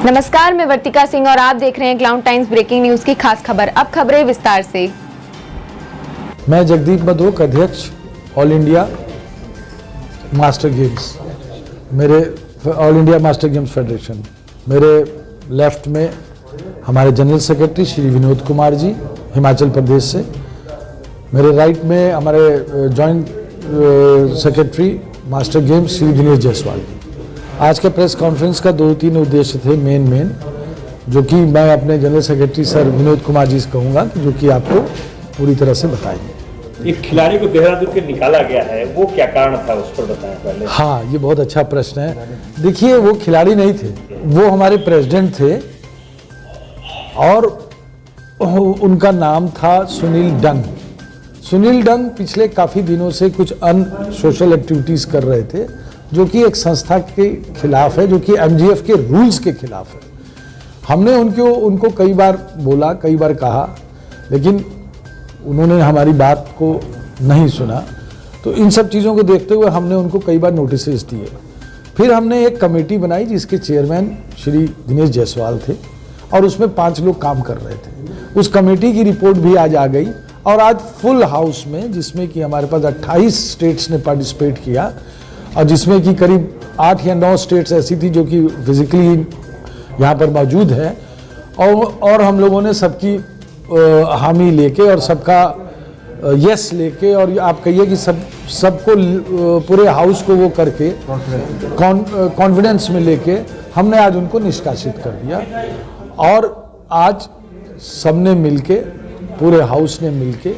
नमस्कार, मैं वर्तिका सिंह और आप देख रहे हैं क्लाउड टाइम्स ब्रेकिंग न्यूज की खास खबर। अब खबरें विस्तार से। मैं जगदीप मधोक, अध्यक्ष ऑल इंडिया मास्टर गेम्स, मेरे all India master games federation. मेरे लेफ्ट में हमारे जनरल सेक्रेटरी श्री विनोद कुमार जी, हिमाचल प्रदेश से। मेरे राइट में हमारे joint secretary master games Shri Dinesh Jaiswal ji. आज के प्रेस कॉन्फ्रेंस का 2-3 उद्देश्य थे मेन, जो कि मैं अपने general secretary sir Vinod Kumar ji से कहूँगा कि जो कि आपको पूरी तरह से बताएंगे। एक खिलाड़ी को देहरादून के निकाला गया है, वो क्या कारण था, उस पर बताएं पहले। हाँ, ये बहुत अच्छा प्रश्न है। देखिए, वो खिलाड़ी नहीं थे, वो हमारे प्रेसिडेंट थे और उनका नाम था सुनील डंग। सुनील डंग पिछले काफ़ी दिनों से कुछ अनसोशल एक्टिविटीज़ कर रहे थे, जो कि एक संस्था के खिलाफ है, जो कि एमजीएफ के रूल्स के खिलाफ है। हमने उनको कई बार बोला, कई बार कहा, लेकिन उन्होंने हमारी बात को नहीं सुना। तो इन सब चीज़ों को देखते हुए हमने उनको कई बार नोटिस दिए। फिर हमने एक कमेटी बनाई जिसके चेयरमैन श्री दिनेश जायसवाल थे और उसमें 5 लोग काम कर रहे थे। उस कमेटी की रिपोर्ट भी आज आ गई और आज फुल हाउस में, जिसमें कि हमारे पास 28 स्टेट्स ने पार्टिसिपेट किया और जिसमें कि करीब 8 या 9 स्टेट्स ऐसी थी जो कि फिजिकली यहाँ पर मौजूद है, और हम लोगों ने सबकी हामी लेके और सबका यस लेके, और आप कहिए कि सबको पूरे हाउस को वो करके कॉन्फिडेंस में लेके हमने आज उनको निष्कासित कर दिया। और आज सबने मिलके, पूरे हाउस ने मिलके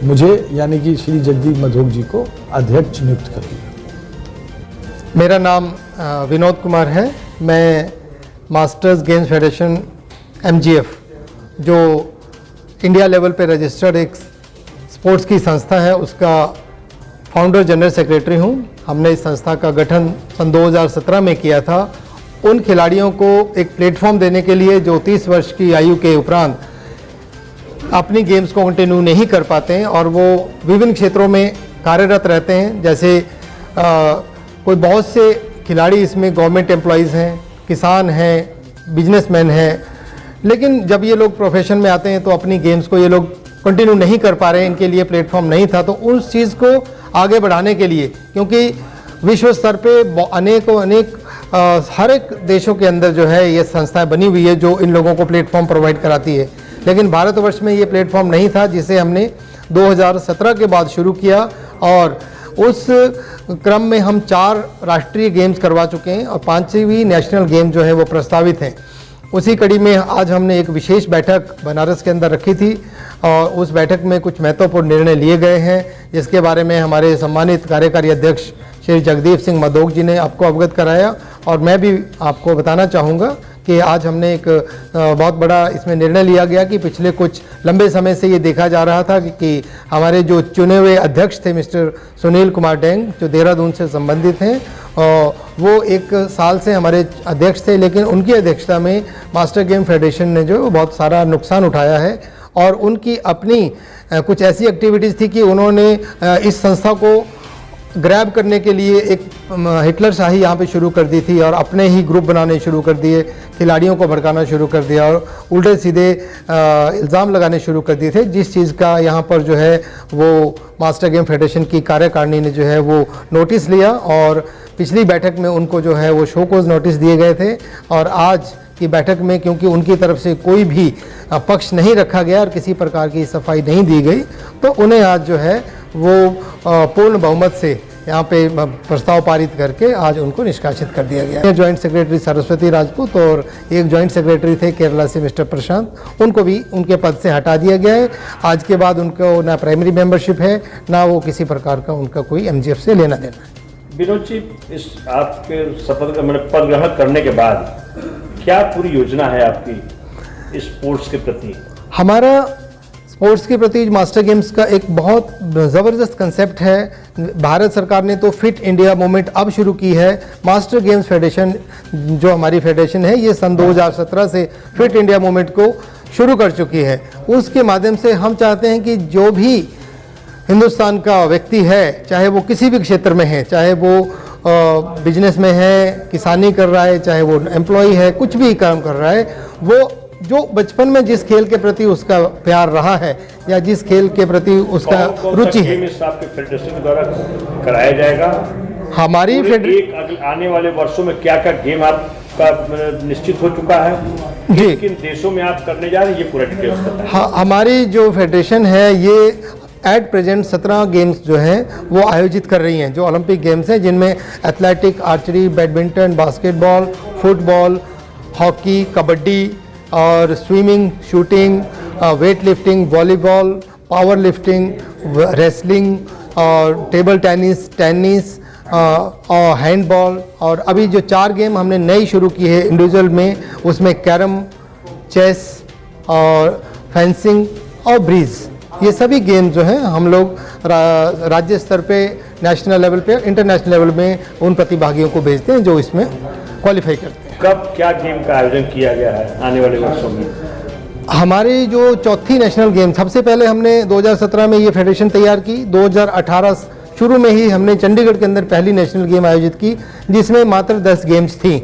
मुझे यानी कि श्री जगदीप मधोक जी को अध्यक्ष नियुक्त कर दिया। मेरा नाम विनोद कुमार है। मैं मास्टर्स गेम्स फेडरेशन एमजीएफ, जो इंडिया लेवल पे रजिस्टर्ड एक स्पोर्ट्स की संस्था है, उसका फाउंडर जनरल सेक्रेटरी हूँ। हमने इस संस्था का गठन सन 2017 में किया था, उन खिलाड़ियों को एक प्लेटफॉर्म देने के लिए जो 30 वर्ष की आयु के उपरांत अपनी गेम्स को कंटिन्यू नहीं कर पाते हैं और वो विभिन्न क्षेत्रों में कार्यरत रहते हैं। जैसे कोई बहुत से खिलाड़ी इसमें गवर्नमेंट एम्प्लॉयज़ हैं, किसान हैं, बिजनेसमैन हैं, लेकिन जब ये लोग प्रोफेशन में आते हैं तो अपनी गेम्स को ये लोग कंटिन्यू नहीं कर पा रहे हैं, इनके लिए प्लेटफॉर्म नहीं था। तो उस चीज़ को आगे बढ़ाने के लिए, क्योंकि विश्व स्तर पे अनेक हर एक देशों के अंदर जो है ये संस्थाएं बनी हुई है जो इन लोगों को प्लेटफॉर्म प्रोवाइड कराती है, लेकिन भारतवर्ष में ये प्लेटफॉर्म नहीं था, जिसे हमने 2017 के बाद शुरू किया। और उस क्रम में हम 4 राष्ट्रीय गेम्स करवा चुके हैं और 5वीं नेशनल गेम जो है वो प्रस्तावित हैं। उसी कड़ी में आज हमने एक विशेष बैठक बनारस के अंदर रखी थी और उस बैठक में कुछ महत्वपूर्ण निर्णय लिए गए हैं, जिसके बारे में हमारे सम्मानित कार्यकारी अध्यक्ष श्री जगदीप सिंह मधोक जी ने आपको अवगत कराया। और मैं भी आपको बताना चाहूँगा कि आज हमने एक बहुत बड़ा इसमें निर्णय लिया गया कि पिछले कुछ लंबे समय से ये देखा जा रहा था कि हमारे जो चुने हुए अध्यक्ष थे मिस्टर सुनील कुमार डैंग, जो देहरादून से संबंधित हैं, वो 1 साल से हमारे अध्यक्ष थे, लेकिन उनकी अध्यक्षता में मास्टर गेम फेडरेशन ने जो बहुत सारा नुकसान उठाया है। और उनकी अपनी कुछ ऐसी एक्टिविटीज़ थी कि उन्होंने इस संस्था को ग्रैब करने के लिए एक हिटलर शाही यहाँ पे शुरू कर दी थी और अपने ही ग्रुप बनाने शुरू कर दिए, खिलाड़ियों को भड़काना शुरू कर दिया और उल्टे सीधे इल्ज़ाम लगाने शुरू कर दिए थे, जिस चीज़ का यहाँ पर जो है वो मास्टर गेम फेडरेशन की कार्यकारिणी ने जो है वो नोटिस लिया और पिछली बैठक में उनको जो है वो शोकोज नोटिस दिए गए थे। और आज की बैठक में क्योंकि उनकी तरफ से कोई भी पक्ष नहीं रखा गया और किसी प्रकार की सफाई नहीं दी गई, तो उन्हें आज जो है वो पूर्ण बहुमत से यहाँ पे प्रस्ताव पारित करके आज उनको निष्कासित कर दिया गया। जॉइंट सेक्रेटरी सरस्वती राजपूत और एक जॉइंट सेक्रेटरी थे केरला से मिस्टर प्रशांत, उनको भी उनके पद से हटा दिया गया है। आज के बाद उनको ना प्राइमरी मेंबरशिप है, ना वो किसी प्रकार का उनका कोई एमजीएफ से लेना देना है। विनोद जी, इस आपके शपथ का पद ग्रहण करने के बाद क्या पूरी योजना है आपकी स्पोर्ट्स के प्रति? हमारा स्पोर्ट्स के प्रति मास्टर गेम्स का एक बहुत ज़बरदस्त कंसेप्ट है। भारत सरकार ने तो फिट इंडिया मूवमेंट अब शुरू की है। मास्टर गेम्स फेडरेशन जो हमारी फेडरेशन है, ये सन 2017 से फिट इंडिया मूवमेंट को शुरू कर चुकी है। उसके माध्यम से हम चाहते हैं कि जो भी हिंदुस्तान का व्यक्ति है, चाहे वो किसी भी क्षेत्र में है, चाहे वो बिजनेस में है, किसानी कर रहा है, चाहे वो एम्प्लॉय है, कुछ भी काम कर रहा है, वो जो बचपन में जिस खेल के प्रति उसका प्यार रहा है या जिस खेल के प्रति उसका रुचि है, आपके फेडरेशन के द्वारा कराया जाएगा। हमारी आने वाले वर्षों में क्या क्या गेम आपका निश्चित हो चुका है जी, किन देशों में आप करने जा रहे हैं, ये पूरा डिटेल्स बताएं। हमारी जो फेडरेशन है ये एट प्रेजेंट 17 गेम्स जो हैं वो आयोजित कर रही हैं, जो ओलंपिक गेम्स हैं, जिनमें athletic, archery, badminton, basketball, football, hockey, kabaddi और swimming, shooting, weight lifting, volleyball, power lifting, wrestling और टेबल टेनिस और हैंडबॉल, और अभी जो 4 गेम हमने नई शुरू की है इंडिविजुअल में, उसमें कैरम, चेस और फेंसिंग और ब्रीज, ये सभी गेम जो हैं हम लोग राज्य स्तर पे, नेशनल लेवल पे, इंटरनेशनल लेवल में उन प्रतिभागियों को भेजते हैं जो इसमें क्वालिफाई करते हैं। कब क्या गेम का आयोजन किया गया है आने वाले वर्षों में? हमारी जो चौथी नेशनल गेम, सबसे पहले हमने 2017 में ये फेडरेशन तैयार की, 2018 शुरू में ही हमने चंडीगढ़ के अंदर पहली नेशनल गेम आयोजित की, जिसमें मात्र 10 गेम्स थी।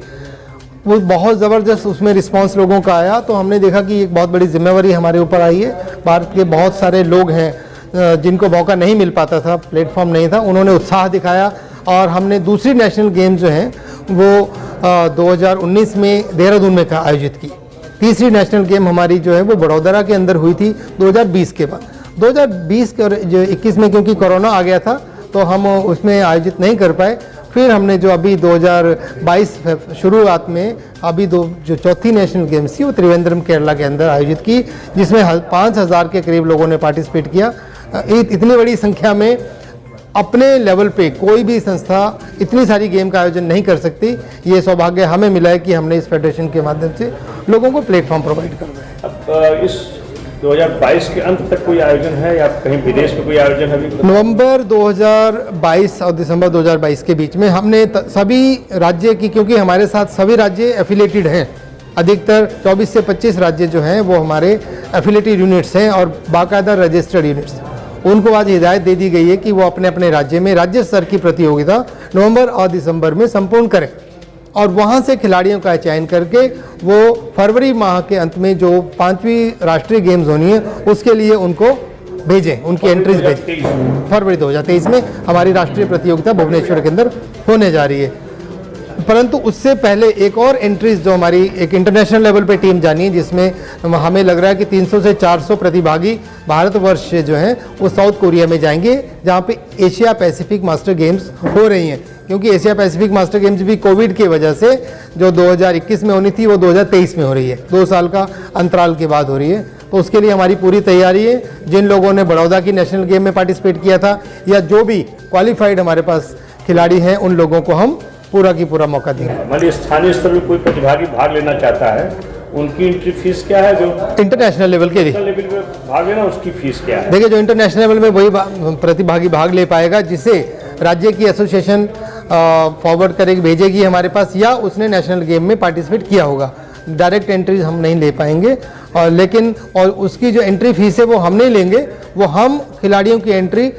वो बहुत ज़बरदस्त उसमें रिस्पांस लोगों का आया, तो हमने देखा कि एक बहुत बड़ी जिम्मेवारी हमारे ऊपर आई है। भारत के बहुत सारे लोग हैं जिनको मौका नहीं मिल पाता था, प्लेटफॉर्म नहीं था, उन्होंने उत्साह दिखाया और हमने दूसरी नेशनल गेम जो हैं वो 2019 में देहरादून में आयोजित की। तीसरी नेशनल गेम हमारी जो है वो बड़ौदरा के अंदर हुई थी 2020 के बाद। 2020 के जो 21 में क्योंकि कोरोना आ गया था तो हम उसमें आयोजित नहीं कर पाए। फिर हमने जो अभी 2022 शुरुआत में अभी जो चौथी नेशनल गेम्स थी वो त्रिवेंद्रम केरला के अंदर आयोजित की, जिसमें 5000 के करीब लोगों ने पार्टिसिपेट किया। इतनी बड़ी संख्या में अपने लेवल पे कोई भी संस्था इतनी सारी गेम का आयोजन नहीं कर सकती। ये सौभाग्य हमें मिला है कि हमने इस फेडरेशन के माध्यम से लोगों को प्लेटफॉर्म प्रोवाइड कर रहे हैं। अब इस 2022 के अंत तक कोई आयोजन है या कहीं विदेश में कोई आयोजन है? नवंबर 2022 और दिसंबर 2022 के बीच में हमने सभी राज्य की, क्योंकि हमारे साथ सभी राज्य एफिलेटेड हैं, अधिकतर 24 से 25 राज्य जो हैं वो हमारे एफिलेटेड यूनिट्स हैं और बाकायदा रजिस्टर्ड यूनिट्स। उनको आज हिदायत दे दी गई है कि वो अपने अपने राज्य में राज्य स्तर की प्रतियोगिता नवंबर और दिसंबर में संपूर्ण करें और वहाँ से खिलाड़ियों का चयन करके वो फरवरी माह के अंत में जो 5वीं राष्ट्रीय गेम्स होनी है उसके लिए उनको भेजें, उनकी एंट्रीज भेजें। फरवरी 2023 में हमारी राष्ट्रीय प्रतियोगिता भुवनेश्वर के अंदर होने जा रही है। परंतु उससे पहले एक और एंट्रीज जो हमारी एक इंटरनेशनल लेवल पे टीम जानी है, जिसमें हमें लग रहा है कि 300 से 400 प्रतिभागी भारतवर्ष से जो हैं वो साउथ कोरिया में जाएंगे, जहाँ पे एशिया पैसिफिक मास्टर गेम्स हो रही हैं। क्योंकि एशिया पैसिफिक मास्टर गेम्स भी कोविड की वजह से जो 2021 में होनी थी वो 2023 में हो रही है, 2 साल का अंतराल के बाद हो रही है। तो उसके लिए हमारी पूरी तैयारी है। जिन लोगों ने बड़ौदा की नेशनल गेम में पार्टिसिपेट किया था या जो भी क्वालिफाइड हमारे पास खिलाड़ी हैं उन लोगों को हम पूरा की पूरा मौका देंगे। मान स्थानीय स्तर पर कोई प्रतिभागी भाग लेना चाहता है, उनकी एंट्री फीस क्या है? जो इंटरनेशनल लेवल के लिए लेवल पे भाग लेना उसकी फीस क्या है? देखिए, जो इंटरनेशनल लेवल में वही प्रतिभागी भाग ले पाएगा जिसे राज्य की एसोसिएशन फॉरवर्ड करेगी, भेजेगी हमारे पास, या उसने नेशनल गेम में पार्टिसिपेट किया होगा। डायरेक्ट एंट्रीज हम नहीं ले पाएंगे और उसकी जो एंट्री फीस है वो हम नहीं लेंगे, वो हम खिलाड़ियों की एंट्री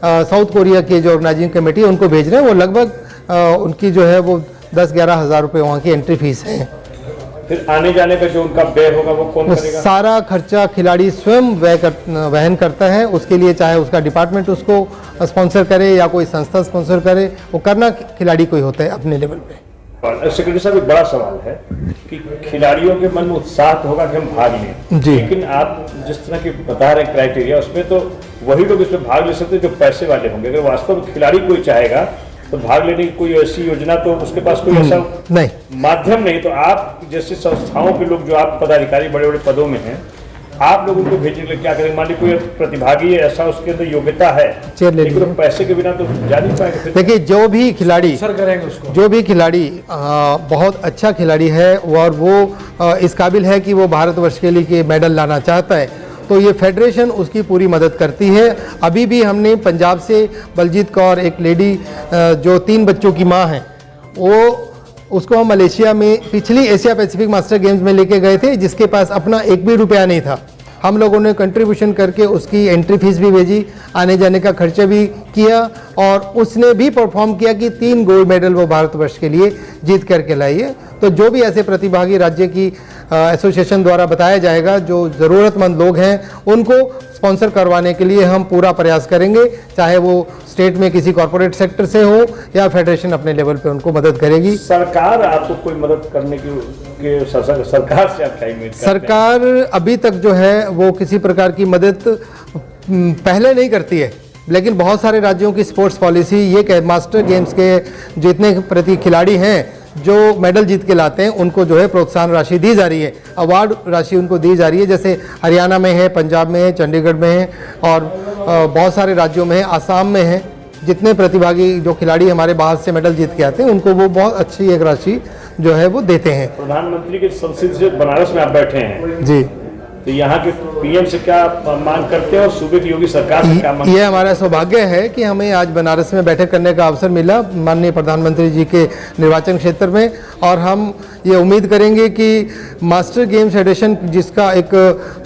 साउथ कोरिया के जो ऑर्गेनाइजिंग कमेटी है उनको भेज रहे हैं। वो लगभग उनकी जो है वो 10-11 हज़ार रुपये वहाँ की एंट्री फीस है। फिर आने जाने का जो उनका व्यय होगा वो कौन करेगा? सारा खर्चा खिलाड़ी स्वयं वहन करता है। उसके लिए चाहे उसका डिपार्टमेंट उसको स्पॉन्सर करे या कोई संस्था स्पॉन्सर करे, वो करना खिलाड़ी को ही होता है अपने लेवल पे। और सेक्रेटरी साहब, एक बड़ा सवाल है कि खिलाड़ियों के मन में उत्साह तो होगा कि हम भाग लें जी, लेकिन आप जिस तरह की बता रहे क्राइटेरिया, उसमें तो वही लोग इसमें भाग ले सकते हैं जो पैसे वाले होंगे। अगर वास्तव में खिलाड़ी कोई चाहेगा तो भाग लेने की कोई ऐसी योजना, तो उसके पास कोई ऐसा नहीं माध्यम नहीं। तो आप जैसे संस्थाओं के लोग जो आप पदाधिकारी बड़े बड़े पदों में हैं, आप लोग उनको भेजने के लिए क्या करेंगे? मान लीजिए कोई प्रतिभागी है, ऐसा उसके अंदर योग्यता है लेकिन तो पैसे के बिना तो जा नहीं पाएंगे। देखिए, जो भी खिलाड़ी उसको जो भी खिलाड़ी बहुत अच्छा खिलाड़ी है और वो इस काबिल है कि वो भारतवर्ष के लिए मेडल लाना चाहता है, तो ये फेडरेशन उसकी पूरी मदद करती है। अभी भी हमने पंजाब से बलजीत कौर, एक लेडी जो 3 बच्चों की माँ है, उसको हम मलेशिया में पिछली एशिया पैसिफिक मास्टर गेम्स में लेके गए थे, जिसके पास अपना 1 भी रुपया नहीं था। हम लोगों ने कंट्रीब्यूशन करके उसकी एंट्री फीस भी भेजी, आने जाने का खर्चा भी किया और उसने भी परफॉर्म किया कि 3 गोल्ड मेडल वो भारतवर्ष के लिए जीत करके लाई है। तो जो भी ऐसे प्रतिभागी राज्य की एसोसिएशन द्वारा बताया जाएगा, जो ज़रूरतमंद लोग हैं उनको स्पॉन्सर करवाने के लिए हम पूरा प्रयास करेंगे, चाहे वो स्टेट में किसी कॉर्पोरेट सेक्टर से हो या फेडरेशन अपने लेवल पे उनको मदद करेगी। सरकार आपको कोई मदद करने की सरकार से आप क्या उम्मीद करते हैं? सरकार अभी तक जो है वो किसी प्रकार की मदद पहले नहीं करती है, लेकिन बहुत सारे राज्यों की स्पोर्ट्स पॉलिसी ये कि मास्टर गेम्स के जितने प्रति खिलाड़ी हैं जो मेडल जीत के लाते हैं उनको जो है प्रोत्साहन राशि दी जा रही है, अवार्ड राशि उनको दी जा रही है। जैसे हरियाणा में है, पंजाब में है, चंडीगढ़ में है और बहुत सारे राज्यों में है, आसाम में है। जितने प्रतिभागी जो खिलाड़ी हमारे बाहर से मेडल जीत के आते हैं उनको वो बहुत अच्छी एक राशि जो है वो देते हैं। प्रधानमंत्री के संसद से बनारस में आप बैठे हैं जी, तो यहाँ के पीएम से क्या मांग करते हैं और सूबे की योगी सरकार से क्या मांग? ये हमारा सौभाग्य है कि हमें आज बनारस में बैठक करने का अवसर मिला माननीय प्रधानमंत्री जी के निर्वाचन क्षेत्र में, और हम ये उम्मीद करेंगे कि मास्टर गेम्स फेडरेशन जिसका एक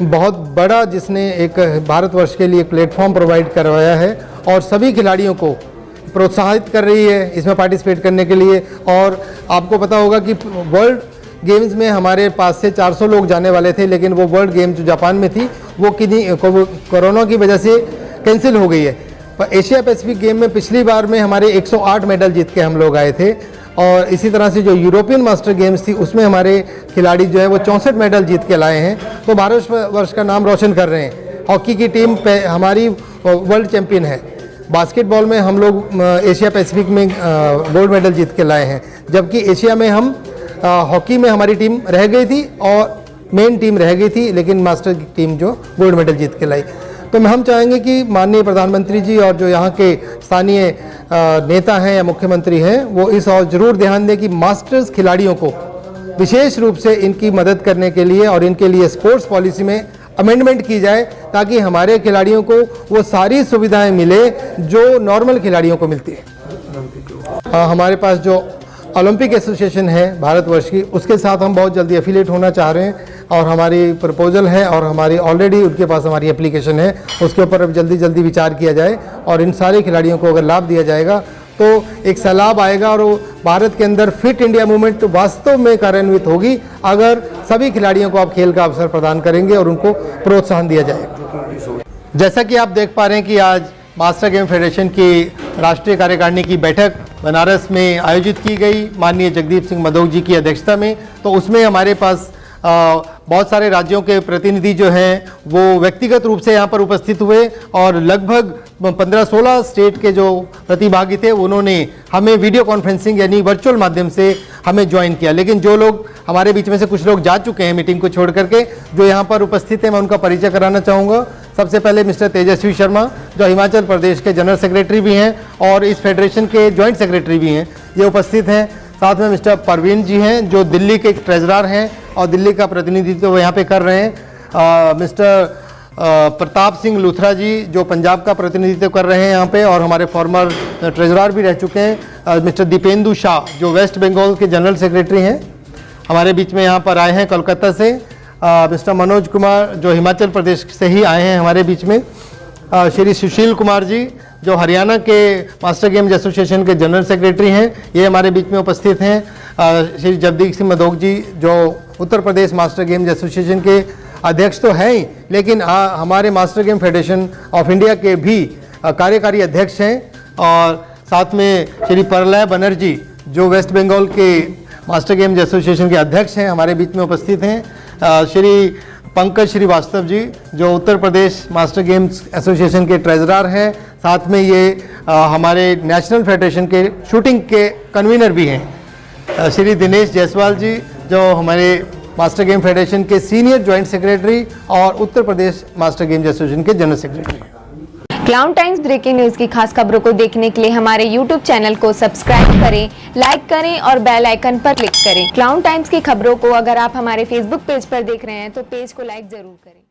बहुत बड़ा, जिसने एक भारतवर्ष के लिए प्लेटफॉर्म प्रोवाइड करवाया है और सभी खिलाड़ियों को प्रोत्साहित कर रही है इसमें पार्टिसिपेट करने के लिए। और आपको पता होगा कि वर्ल्ड गेम्स में हमारे पास से 400 लोग जाने वाले थे, लेकिन वो वर्ल्ड गेम जो जापान में थी वो कोरोना की वजह से कैंसिल हो गई है। पर एशिया पैसिफिक गेम में पिछली बार में हमारे 108 मेडल जीत के हम लोग आए थे, और इसी तरह से जो यूरोपियन मास्टर गेम्स थी उसमें हमारे खिलाड़ी जो है वो 64 मेडल जीत के लाए हैं, तो भारतवर्ष का नाम रोशन कर रहे हैं। हॉकी की टीम हमारी वर्ल्ड चैम्पियन है, बास्केटबॉल में हम लोग एशिया पैसिफिक में गोल्ड मेडल जीत के लाए हैं, जबकि एशिया में हम हॉकी में हमारी टीम रह गई थी और मेन टीम रह गई थी, लेकिन मास्टर की टीम जो गोल्ड मेडल जीत के लाई। तो हम चाहेंगे कि माननीय प्रधानमंत्री जी और जो यहाँ के स्थानीय नेता हैं या मुख्यमंत्री हैं वो इस और ज़रूर ध्यान दें कि मास्टर्स खिलाड़ियों को विशेष रूप से इनकी मदद करने के लिए और इनके लिए स्पोर्ट्स पॉलिसी में अमेंडमेंट की जाए, ताकि हमारे खिलाड़ियों को वो सारी सुविधाएं मिले जो नॉर्मल खिलाड़ियों को मिलती है। हमारे पास जो ओलंपिक एसोसिएशन है भारतवर्ष की, उसके साथ हम बहुत जल्दी एफिलिएट होना चाह रहे हैं और हमारी प्रपोजल है और हमारी ऑलरेडी उनके पास हमारी एप्लीकेशन है, उसके ऊपर अब जल्दी जल्दी विचार किया जाए और इन सारे खिलाड़ियों को अगर लाभ दिया जाएगा तो एक सैलाब आएगा और वो भारत के अंदर फिट इंडिया मूवमेंट वास्तव में कार्यान्वित होगी अगर सभी खिलाड़ियों को आप खेल का अवसर प्रदान करेंगे और उनको प्रोत्साहन दिया जाएगा। जैसा कि आप देख पा रहे हैं कि आज मास्टर गेम फेडरेशन की राष्ट्रीय कार्यकारिणी की बैठक बनारस में आयोजित की गई माननीय जगदीप सिंह मधोक जी की अध्यक्षता में। तो उसमें हमारे पास बहुत सारे राज्यों के प्रतिनिधि जो हैं वो व्यक्तिगत रूप से यहाँ पर उपस्थित हुए और लगभग 15-16 स्टेट के जो प्रतिभागी थे उन्होंने हमें वीडियो कॉन्फ्रेंसिंग यानी वर्चुअल माध्यम से हमें ज्वाइन किया। लेकिन जो लोग हमारे बीच में से कुछ लोग जा चुके हैं मीटिंग को छोड़ करके, जो यहाँ पर उपस्थित हैं मैं उनका परिचय कराना चाहूँगा। सबसे पहले मिस्टर तेजस्वी शर्मा जो हिमाचल प्रदेश के जनरल सेक्रेटरी भी हैं और इस फेडरेशन के जॉइंट सेक्रेटरी भी हैं, ये उपस्थित हैं। साथ में मिस्टर परवीन जी हैं जो दिल्ली के ट्रेजरर हैं और दिल्ली का प्रतिनिधित्व वो यहाँ पे कर रहे हैं। मिस्टर प्रताप सिंह लूथरा जी जो पंजाब का प्रतिनिधित्व कर रहे हैं यहाँ पे और हमारे फॉर्मर ट्रेजरर भी रह चुके हैं। मिस्टर दीपेंदु शाह जो वेस्ट बंगाल के जनरल सेक्रेटरी हैं हमारे बीच में यहाँ पर आए हैं कोलकाता से। मिस्टर मनोज कुमार जो हिमाचल प्रदेश से ही आए हैं हमारे बीच में। श्री सुशील कुमार जी जो हरियाणा के मास्टर गेम्स एसोसिएशन के जनरल सेक्रेटरी हैं, ये हमारे बीच में उपस्थित हैं। श्री जगदीप सिंह मधोक जी जो Uttar Pradesh master games association के अध्यक्ष तो हैं ही, लेकिन हमारे master game federation of India के भी कार्यकारी अध्यक्ष हैं। और साथ में श्री प्रलय बनर्जी जो वेस्ट बंगाल के मास्टर गेम्स एसोसिएशन के अध्यक्ष हैं हमारे बीच में उपस्थित हैं। श्री पंकज श्रीवास्तव जी जो Uttar Pradesh master games association के ट्रेजरर हैं, साथ में ये हमारे नेशनल फेडरेशन के शूटिंग के कन्वीनर भी हैं। श्री दिनेश जायसवाल जी जो हमारे मास्टर गेम फेडरेशन के सीनियर जॉइंट सेक्रेटरी और Uttar Pradesh master games association के जनरल सेक्रेटरी हैं। क्लाउन टाइम्स ब्रेकिंग न्यूज की खास खबरों को देखने के लिए हमारे YouTube चैनल को सब्सक्राइब करें, लाइक करें और बेल आइकन पर क्लिक करें। क्लाउन टाइम्स की खबरों को अगर आप हमारे Facebook पेज पर देख रहे हैं तो पेज को लाइक जरूर करें।